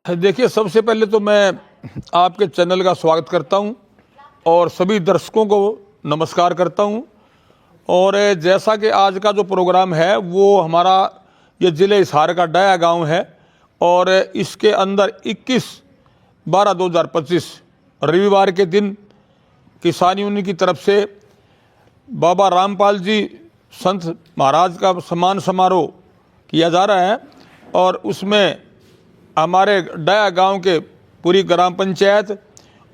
देखिए, सबसे पहले तो मैं आपके चैनल का स्वागत करता हूं और सभी दर्शकों को नमस्कार करता हूं। और जैसा कि आज का जो प्रोग्राम है वो हमारा ये ज़िले हिसार का डाया गांव है और इसके अंदर 21/12/2025 रविवार के दिन किसान यूनियन की तरफ से बाबा रामपाल जी संत महाराज का सम्मान समारोह किया जा रहा है। और उसमें हमारे डाया गांव के पूरी ग्राम पंचायत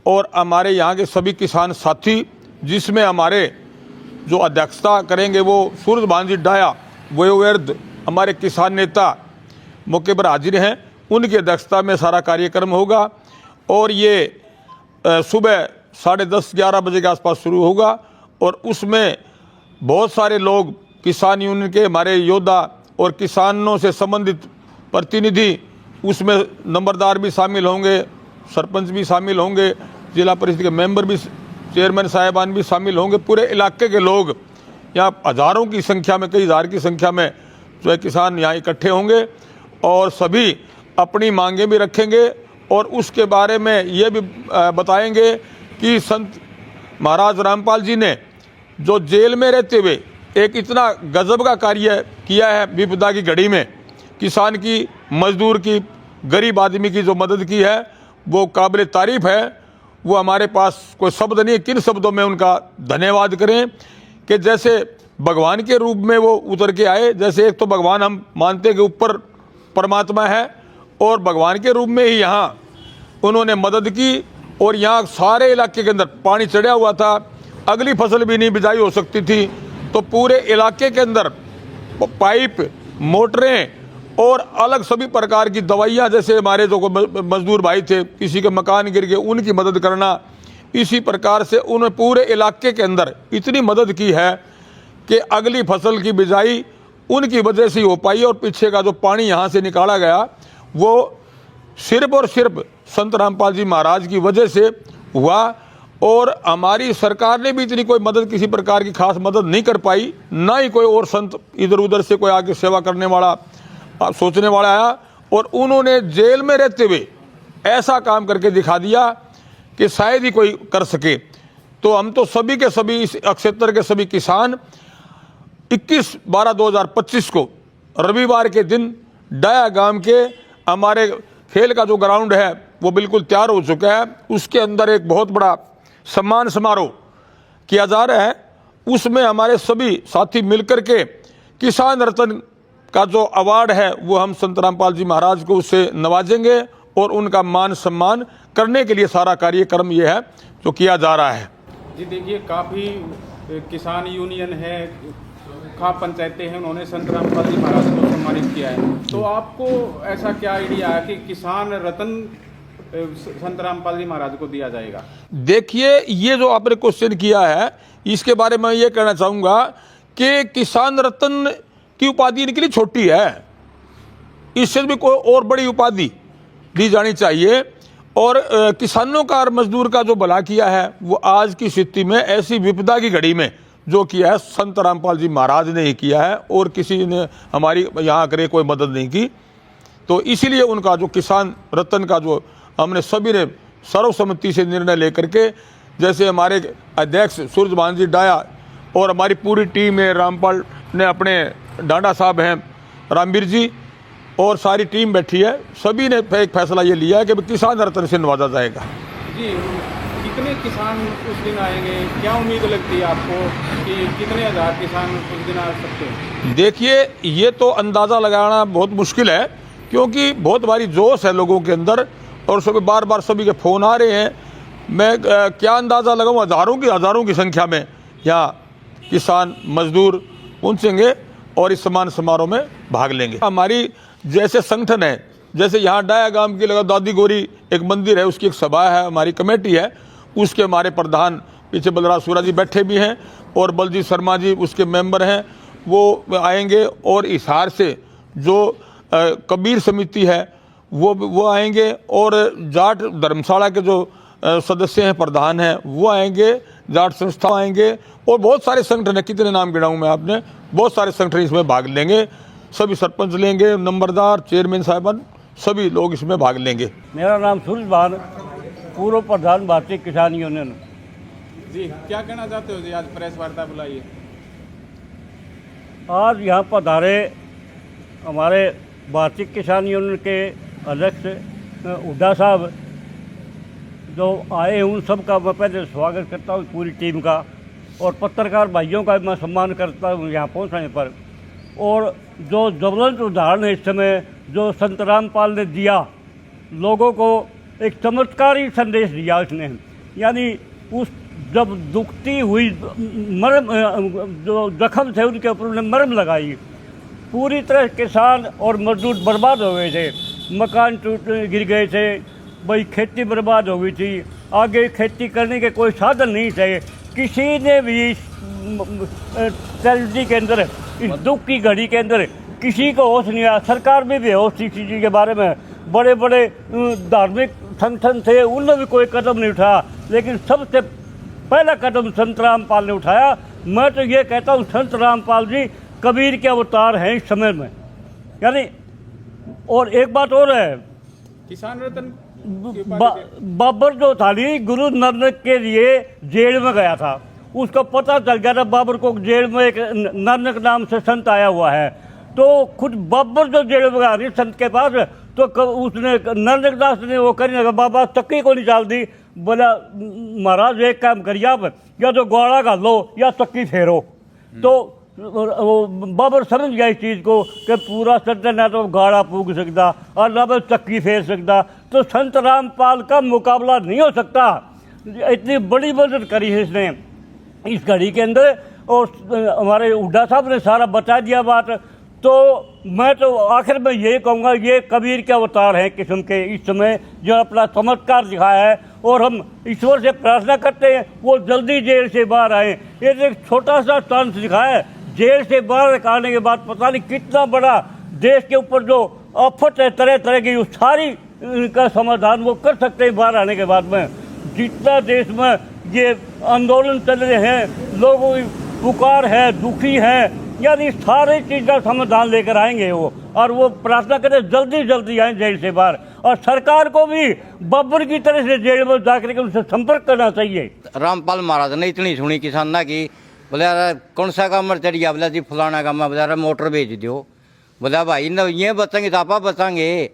और हमारे यहाँ के सभी किसान साथी, जिसमें हमारे जो अध्यक्षता करेंगे वो सूरजभान जी डाया वयोवृद्ध हमारे किसान नेता मौके पर हाजिर हैं, उनकी अध्यक्षता में सारा कार्यक्रम होगा। और ये सुबह 10:30-11 बजे के आसपास शुरू होगा और उसमें बहुत सारे लोग किसान यूनियन के हमारे योद्धा और किसानों से संबंधित प्रतिनिधि, उसमें नंबरदार भी शामिल होंगे, सरपंच भी शामिल होंगे, जिला परिषद के मेंबर भी, चेयरमैन साहिबान भी शामिल होंगे। पूरे इलाके के लोग यहाँ हज़ारों की संख्या में, कई हज़ार की संख्या में जो है किसान यहाँ इकट्ठे होंगे और सभी अपनी मांगें भी रखेंगे और उसके बारे में ये भी बताएंगे कि संत महाराज रामपाल जी ने जो जेल में रहते हुए एक इतना गजब का कार्य किया है, विपदा की घड़ी में किसान की, मजदूर की, गरीब आदमी की जो मदद की है वो काबिल तारीफ़ है। वो हमारे पास कोई शब्द नहीं है किन शब्दों में उनका धन्यवाद करें कि जैसे भगवान के रूप में वो उतर के आए। जैसे एक तो भगवान हम मानते हैं कि ऊपर परमात्मा है और भगवान के रूप में ही यहाँ उन्होंने मदद की। और यहाँ सारे इलाके के अंदर पानी चढ़ा हुआ था, अगली फसल भी नहीं बिजाई हो सकती थी, तो पूरे इलाके के अंदर पाइप, मोटरें और अलग सभी प्रकार की दवाइयाँ, जैसे हमारे जो मजदूर भाई थे किसी के मकान गिर गए उनकी मदद करना, इसी प्रकार से उन्होंने पूरे इलाके के अंदर इतनी मदद की है कि अगली फसल की बिजाई उनकी वजह से हो पाई। और पीछे का जो पानी यहाँ से निकाला गया वो सिर्फ और सिर्फ संत रामपाल जी महाराज की वजह से हुआ। और हमारी सरकार ने भी इतनी कोई मदद, किसी प्रकार की खास मदद नहीं कर पाई, ना ही कोई और संत इधर उधर से कोई आके सेवा करने वाला, सोचने वाला आया। और उन्होंने जेल में रहते हुए ऐसा काम करके दिखा दिया कि शायद ही कोई कर सके। तो हम तो सभी के सभी इस क्षेत्र के सभी किसान 21/12/2025 को रविवार के दिन डाया गांव के हमारे खेल का जो ग्राउंड है वो बिल्कुल तैयार हो चुका है, उसके अंदर एक बहुत बड़ा सम्मान समारोह किया जा रहा है। उसमें हमारे सभी साथी मिलकर के किसान रत्न का जो अवार्ड है वो हम संत रामपाल जी महाराज को उससे नवाजेंगे और उनका मान सम्मान करने के लिए सारा कार्यक्रम ये है जो किया जा रहा है। जी देखिए, काफ़ी किसान यूनियन है, खाप पंचायतें हैं, उन्होंने संत रामपाल जी महाराज को सम्मानित किया है। तो आपको ऐसा क्या आइडिया है कि किसान रत्न संत रामपाल जी महाराज को दिया जाएगा? देखिए, ये जो आपने क्वेश्चन किया है इसके बारे में ये कहना चाहूँगा कि किसान रत्न की उपाधि इनके लिए छोटी है, इससे भी कोई और बड़ी उपाधि दी जानी चाहिए। और किसानों का और मजदूर का जो भला किया है वो आज की स्थिति में, ऐसी विपदा की घड़ी में जो किया है संत रामपाल जी महाराज ने ही किया है और किसी ने हमारी यहाँ करे कोई मदद नहीं की। तो इसीलिए उनका जो किसान रत्न का जो हमने सभी ने सर्वसम्मति से निर्णय लेकर के, जैसे हमारे अध्यक्ष सूरजभान जी डाया और हमारी पूरी टीम है, रामपाल ने अपने डांडा साहब हैं, रामवीर जी और सारी टीम बैठी है, सभी ने एक फैसला ये लिया है कि किसान रत्न से नवाजा जाएगा। जी, कितने किसान उस दिन आएंगे? क्या उम्मीद लगती है आपको कि कितने हज़ार किसान उस दिन आ सकते हैं? देखिए, ये तो अंदाज़ा लगाना बहुत मुश्किल है क्योंकि बहुत भारी जोश है लोगों के अंदर और सभी बार बार सभी के फ़ोन आ रहे हैं। मैं क्या अंदाज़ा लगाऊँ, हज़ारों की संख्या में यहाँ किसान मजदूर पहुँचेंगे और इस सम्मान समारोह में भाग लेंगे। हमारी जैसे संगठन है, जैसे यहाँ डाया गांव की लगा दादी गौरी एक मंदिर है, उसकी एक सभा है, हमारी कमेटी है, उसके हमारे प्रधान पीछे बलराज सूरा जी बैठे भी हैं और बलजीत शर्मा जी उसके मेंबर हैं, वो आएंगे। और हिसार से जो कबीर समिति है वो आएंगे और जाट धर्मशाला के जो सदस्य हैं, प्रधान हैं, वो आएंगे, जाट संस्था आएंगे और बहुत सारे संगठन है, कितने नाम गिनाऊं मैं, आपने बहुत सारे संगठन इसमें भाग लेंगे। सभी सरपंच लेंगे, नंबरदार, चेयरमैन साहबान, सभी लोग इसमें भाग लेंगे। मेरा नाम सूरज भान, पूर्व प्रधान भारतीय किसान यूनियन। जी, क्या कहना चाहते हो जी, आज प्रेस वार्ता बुलाई है? आज यहाँ पधारे हमारे भारतीय किसान यूनियन के अध्यक्ष हुड्डा साहब जो आए, उन सब का मैं पहले स्वागत करता हूँ, पूरी टीम का, और पत्रकार भाइयों का मैं सम्मान करता हूँ यहाँ पहुँचने पर। और जो ज्वलंत उदाहरण है इस समय जो संत रामपाल ने दिया, लोगों को एक चमत्कारी संदेश दिया उसने, यानी उस जब दुखती हुई मरम जो जख्म थे उनके ऊपर उन्होंने मरम लगाई। पूरी तरह किसान और मजदूर बर्बाद हो गए थे, मकान गिर गए थे, भाई खेती बर्बाद हो गई थी, आगे खेती करने के कोई साधन नहीं थे। किसी ने भी इस ट्रेजेडी के अंदर, इस दुख की घड़ी के अंदर किसी को होश नहीं आया। सरकार भी बेहोश थी चीज़ के बारे में, बड़े बड़े धार्मिक संगठन थे, उन्होंने भी कोई कदम नहीं उठाया, लेकिन सबसे पहला कदम संत रामपाल ने उठाया। मैं तो ये कहता हूँ संत रामपाल जी कबीर के अवतार हैं इस समय में, यानी। और एक बात और है, किसान रतन बाबर जो था नहीं, गुरु नानक के लिए जेल में गया था, उसको पता चल गया था बाबर को जेल में एक नानक नाम से संत आया हुआ है। तो खुद बाबर जो जेल में गया नहीं संत के पास, तो उसने नानक दास ने वो करने लगा, बाबा तक्की को निकाल दी, बोला महाराज एक काम करिए आप, या तो गौड़ा घाल लो या तक्की फेरो। तो वो बाबर समझ गया इस चीज़ को कि पूरा संत ना तो गाड़ा पूग सकता और ना तो चक्की फेर सकता, तो संत रामपाल का मुकाबला नहीं हो सकता। इतनी बड़ी मदद करी है इसने इस घड़ी के अंदर, और हमारे हुड्डा साहब ने सारा बता दिया बात। तो मैं तो आखिर में यही कहूँगा, ये कबीर के अवतार हैं किस्म के इस समय, जो अपना चमत्कार दिखाया है, और हम ईश्वर से प्रार्थना करते हैं वो जल्दी जेल से बाहर आए। ये एक छोटा सा चांस दिखाया है, जेल से बाहर निकालने के बाद पता नहीं कितना बड़ा देश के ऊपर जो आफत है तरह तरह की, उस सारी का समाधान वो कर सकते हैं बाहर आने के बाद में। जितना देश में ये आंदोलन चल रहे हैं, लोगों की पुकार है, दुखी है, यानी सारी चीज़ का समाधान लेकर आएंगे वो, और वो प्रार्थना करें जल्दी जल्दी आए जेल से बाहर। और सरकार को भी बाबर की तरह से जेल में जाकर के उनसे संपर्क करना चाहिए। रामपाल महाराज ने इतनी सुनी किसाना की, बोले यार कौन सा काम मर चढ़िया, बोला जी फलाना काम है, बोला यार मोटर भेज दो, बोला भाई न ये बचेंगे तो आपा बचाएंगे,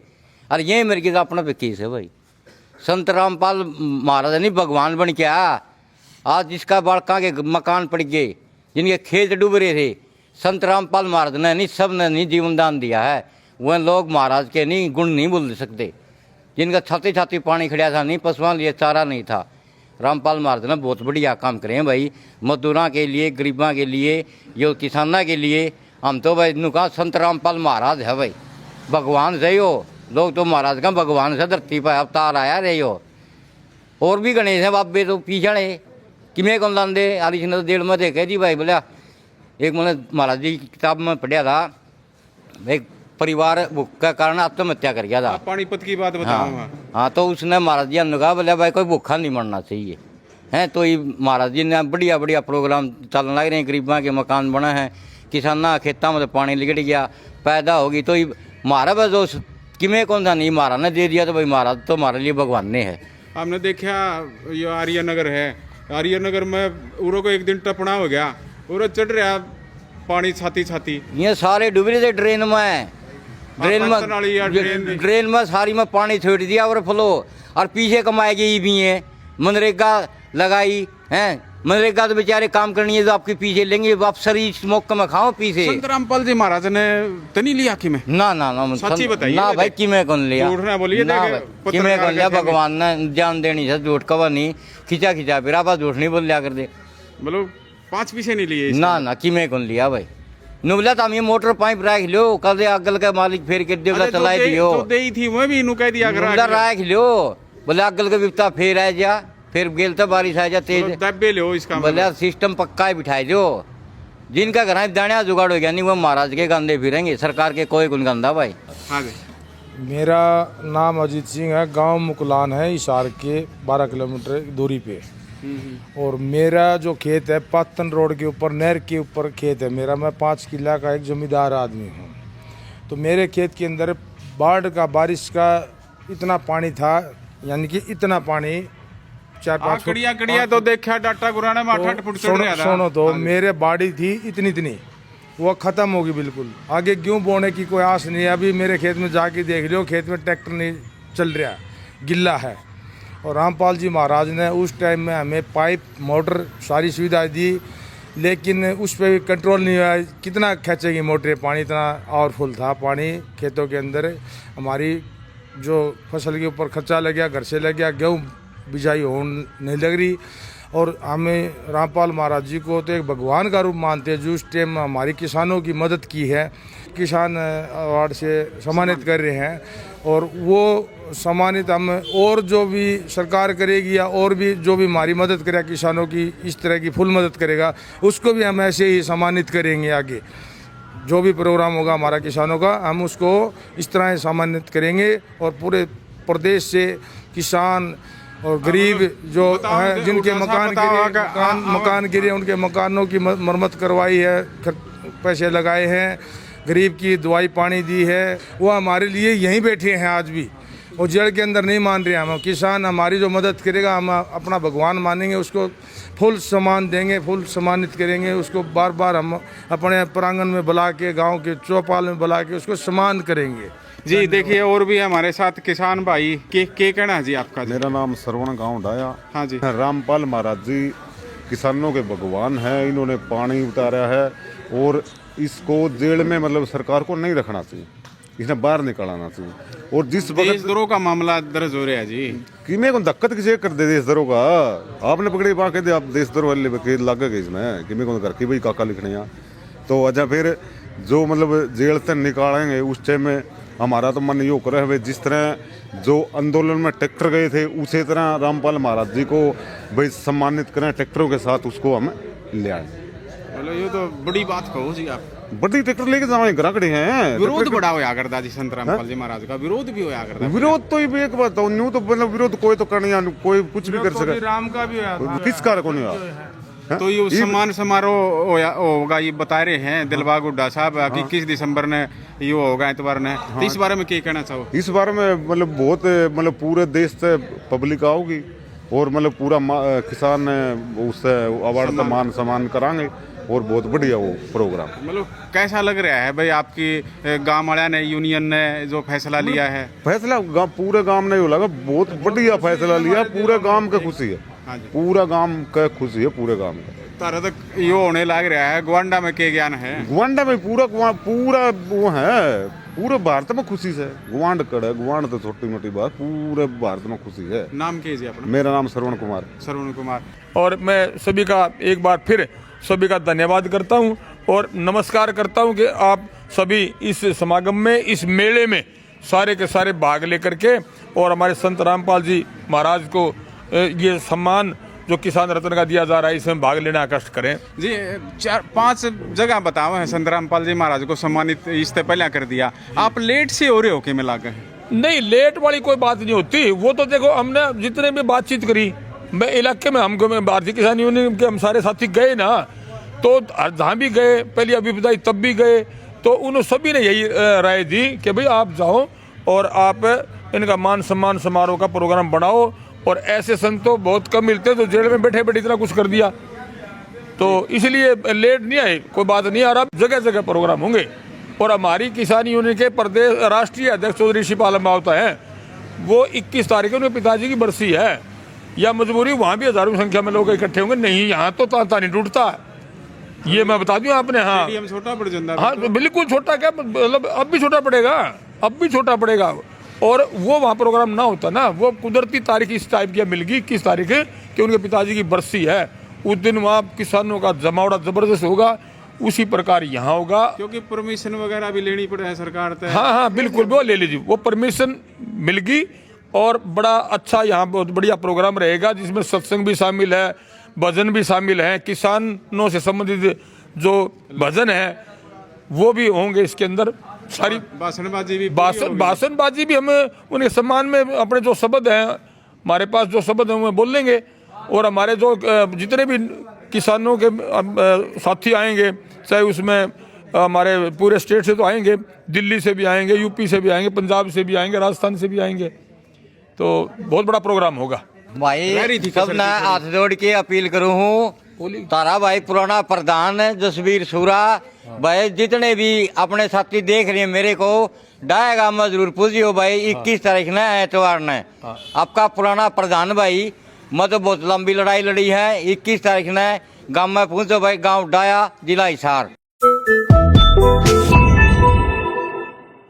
और ये मेरे की तो अपना विकीस है भाई। संत रामपाल महाराज नहीं भगवान बन के आया। आज जिसका बाड़का के मकान पड़ गए, जिनके खेत डूब रहे थे, संत रामपाल महाराज ने नहीं, सब ने नहीं जीवन दान दिया है। वह लोग महाराज के नहीं गुण नहीं बोल सकते, जिनका छाती छाती पानी खड़ा था, नहीं पशुओं लिए चारा नहीं था। रामपाल महाराज ने बहुत बढ़िया काम करे हैं भाई, मजदूरों के लिए, गरीबों के लिए, यो किसानों के लिए। हम तो भाई नुका संत रामपाल महाराज है भाई, भगवान से हो। लोग तो महाराज का भगवान से धरती पर अवतार आया रहे हो। और भी गणेश हैं बाबे तो पीछे किमें कौन लाते आलिश ने तो देड़ में देखे जी भाई। बोला एक मैंने महाराज जी की किताब में पढ़ा था, एक परिवार भूख का कारण आत्महत्या कर गया था। पानीपत की बात बताऊंगा। हाँ, तो उसने महाराज जी ने कहा बोले भाई कोई भूखा नहीं मरना चाहिए हैं। तो ये महाराज जी ने बढ़िया बढ़िया प्रोग्राम चलने लग रहे हैं, गरीबों के मकान बना है, किसाना खेतों में पानी लिगड़ गया, पैदा होगी। तो ये महाराज बस दोस्त किमें कौन था नहीं, महाराज ने दे दिया, तो भाई महाराज तो हमारे लिए भगवान ने है। हमने देखा ये आर्यनगर है, आर्यनगर में उरो को एक दिन टपना हो गया, उरो चढ़ रहा पानी छाती छाती, ये सारे डूब रहे थे ड्रेन में, ड्रेन में सारी में पानी छोड़ दिया और फ्लो। और पीछे कमाई गई भी है, मनरेगा लगाई है, मनरेगा तो बेचारे काम करनी है तो आपके पीछे लेंगे, आप शरीर मौके में खाओ पीछे। संत रामपाल जी महाराज ने तो नहीं लिया कि में? ना ना ना, सच्ची बताइए ना भाई, किमें कौन लिया, झूठ बोलिए, किमें कौन लिया, भगवान ने जान देनी है, झूठ कवा नहीं, खिंचा खिंचा फिर आप झूठ नहीं बोल लिया कर दे, बोलो 5 पैसे नहीं लिए ना ना, किमें कौन लिया भाई। नुबला तो हम ये मोटर पाइप रख लो, कल दे अगल का मालिक फेर के देगा चला दियो, तो दे थी मैं भी इनु कह दिया रख लो, बोले अगल का विपता फेर आ जा, फिर गेल तो बारिश आ जा तेज, दबे लो इसका बोले सिस्टम पक्का ही बिठाई दो। जिनका घर दानिया जुगाड़ हो गया नहीं वो महाराज के गंदे फिरेंगे, सरकार के कोई गुण गंदा भाई। मेरा नाम अजीत सिंह है, गांव मुकलान है, हिसार के 12 किलोमीटर दूरी पे। और मेरा जो खेत है पातन रोड के ऊपर, नहर के ऊपर खेत है मेरा। मैं 5 किला का एक जमींदार आदमी हूँ। तो मेरे खेत के अंदर बाढ़ का, बारिश का इतना पानी था, यानी कि इतना पानी 4-5 फुट। कड़िया तो देखा डाटा गुराना में 8-8 फुट चढ़ रहा था। सुनो तो मेरे बाड़ी थी इतनी वो ख़त्म होगी बिल्कुल। आगे गेहूँ बोने की कोई आस नहीं है। अभी मेरे खेत में जाके देख लो, खेत में ट्रैक्टर नहीं चल रहा, गिल्ला है। और रामपाल जी महाराज ने उस टाइम में हमें पाइप, मोटर, सारी सुविधा दी, लेकिन उस पर भी कंट्रोल नहीं हुआ। कितना खींचेगी मोटरें, पानी इतना पावरफुल था पानी खेतों के अंदर। हमारी जो फसल के ऊपर खर्चा लग गया, घर से लग गया, गेहूँ बिजाई होने लग रही। और हमें रामपाल महाराज जी को तो एक भगवान का रूप मानते हैं, जो उस टाइम हमारी किसानों की मदद की है। किसान अवार्ड से सम्मानित कर रहे हैं, और वो सम्मानित हम और जो भी सरकार करेगी या और भी जो भी हमारी मदद करेगा किसानों की, इस तरह की फुल मदद करेगा, उसको भी हम ऐसे ही सम्मानित करेंगे। आगे जो भी प्रोग्राम होगा हमारा किसानों का, हम उसको इस तरह सम्मानित करेंगे। और पूरे प्रदेश से किसान और गरीब जो हैं, जिनके मकान गिरे, उनके मकानों की मरम्मत करवाई है, पैसे लगाए हैं, गरीब की दवाई पानी दी है, वो हमारे लिए यहीं बैठे हैं आज भी। और जड़ के अंदर नहीं मान रहे हम। किसान हमारी जो मदद करेगा हम अपना भगवान मानेंगे, उसको फुल सम्मान देंगे, फुल सम्मानित करेंगे। उसको बार बार हम अपने प्रांगण में बुला के, गांव के चौपाल में बुला के उसको सम्मान करेंगे। जी देखिए, और भी हमारे साथ किसान भाई के कहना है जी आपका? मेरा नाम श्रवण गाँव डाया। हाँ जी। रामपाल महाराज जी किसानों के भगवान हैं। इन्होंने पानी उतारा है, और इसको जेल में मतलब सरकार को नहीं रखना चाहिए, इसने बाहर निकालना चाहिए। और जिस देशद्रोह का मामला दर्ज हो रहा है जी, कि मेरे को धक्कत किसे कर दे देशद्रोह का? आपने पकड़े पा के दे, आप देशद्रोह वाले लग गए इसमें कि मेरे को करके भाई काका लिखने यहाँ। तो अच्छा, फिर जो मतलब जेल से निकालेंगे उस टाइम में हमारा तो मन यो करे भाई, जिस तरह जो आंदोलन में ट्रैक्टर गए थे उसी तरह रामपाल महाराज जी को भाई सम्मानित करें, ट्रैक्टरों के साथ उसको हम ले आए। मतलब ये तो बड़ी बात कहो जी आप। बड़ी ट्रैक्टर लेके जाओ, ग्राहक हैं। विरोध बड़ा होया करता जी, संत रामपाल जी महाराज का विरोध भी होया करता। विरोध तो ये एक बात न्यू तो मतलब विरोध कोई तो करना, कोई कुछ भी कर सके। राम का भी किस कार्य को नहीं हुआ? तो ये सम्मान समारोह होगा, ये बता रहे हैं दिलबाग हुड्डा साहब कि 21 दिसंबर ने ये होगा, इतवार ने। तो इस बारे में क्या कहना चाहो? इस बारे में मतलब बहुत मतलब पूरे देश से पब्लिक आओगी, और मतलब पूरा किसान उससे अवार्ड से मान सम्मान कराएंगे, और बहुत बढ़िया वो प्रोग्राम। मतलब कैसा लग रहा है भाई आपकी गांव वाला ने, यूनियन ने जो फैसला लिया है? फैसला पूरे गांव ने लगा, बहुत बढ़िया फैसला लिया, पूरे गांव का खुशी है। हाँ जी। पूरा गांव का खुशी है, पूरे गांव का। तारा तक ये होने लग रहा है। ग्वांडा में क्या ज्ञान है? ग्वांडा में पूरा वो है, पूरे भारत में खुशी है। ग्वांड कड़े, ग्वांड तो छोटी मोटी बात, पूरे भारत में खुशी है। नाम क्या है अपना? मेरा नाम श्रवण कुमार। श्रवण कुमार। और मैं सभी का एक बार फिर सभी का धन्यवाद करता हूं और नमस्कार करता हूं कि आप सभी इस समागम में, इस मेले में सारे के सारे भाग लेकर के और हमारे संत रामपाल जी महाराज को ये सम्मान जो किसान रत्न का दिया जा रहा है, इसमें भाग लेना कष्ट करें। जी 4-5 जगह बताओ है संत रामपाल जी महाराज को सम्मानित इससे पहले कर दिया। आप लेट से हो रहे हो कि मिला कर? नहीं, लेट वाली कोई बात नहीं होती। वो तो देखो, हमने जितने भी बातचीत करी, मैं इलाके में हमको, मैं भारतीय किसान यूनियन के हम सारे साथी गए ना, तो जहाँ भी गए, पहली अभी बताई तब भी गए, तो उन सभी ने यही राय दी कि भाई आप जाओ और आप इनका मान सम्मान समारोह का प्रोग्राम बनाओ। और ऐसे संत तो बहुत कम मिलते हैं, तो जेल में बैठे बैठे इतना कुछ कर दिया, तो इसलिए लेट नहीं आए, कोई बात नहीं आ रहा। जगह जगह प्रोग्राम होंगे। और हमारी किसान यूनियन के प्रदेश राष्ट्रीय अध्यक्ष चौधरी शिव आलम बावता है, वो 21 तारीख को उनके पिताजी की बरसी है, या मजबूरी वहाँ भी हजारों की संख्या में लोग इकट्ठे होंगे। नहीं, यहाँ तो तांता नहीं टूटता, ये मैं बता दूं आपने। हाँ, छोटा पड़ जाता। हाँ, बिल्कुल छोटा, क्या मतलब अब भी छोटा पड़ेगा, अब भी छोटा पड़ेगा। और वो वहाँ प्रोग्राम ना होता ना, वो कुदरती तारीख इस टाइप की मिल गई 21 तारीख कि उनके पिताजी की बरसी है, उस दिन वहाँ किसानों का जमावड़ा जबरदस्त होगा। उसी प्रकार यहाँ होगा, क्योंकि परमिशन वगैरह भी लेनी पड़े है सरकार से। हाँ हाँ बिल्कुल, वो ले लीजिए, वो परमिशन मिल गई। और बड़ा अच्छा यहाँ बहुत बढ़िया प्रोग्राम रहेगा, जिसमें सत्संग भी शामिल है, भजन भी शामिल है, किसानों से संबंधित जो भजन है वो भी होंगे इसके अंदर। सारी भाषणबाजी भी हम उनके सम्मान में अपने जो शब्द हैं, हमारे पास जो शब्द हैं वो बोल लेंगे। और हमारे जो जितने भी किसानों के साथी आएंगे, चाहे उसमें हमारे पूरे स्टेट से तो आएंगे, दिल्ली से भी आएंगे, यूपी से भी आएंगे, पंजाब से भी आएंगे, राजस्थान से भी आएंगे। तो बहुत बड़ा प्रोग्राम होगा। भाई सब ना हाथ जोड़ के अपील करूँ हूँ, तारा भाई पुराना प्रधान जसवीर सूरा भाई, जितने भी अपने साथी देख रहे हैं मेरे को, डायगा में जरूर पूछियो भाई। 21 तारीख न एतवार न आपका पुराना प्रधान भाई, मैं तो बहुत लंबी लड़ाई लड़ी है। 21 तारीख न गाँव में पहुँचो भाई, गाँव डाया, जिला हिसार।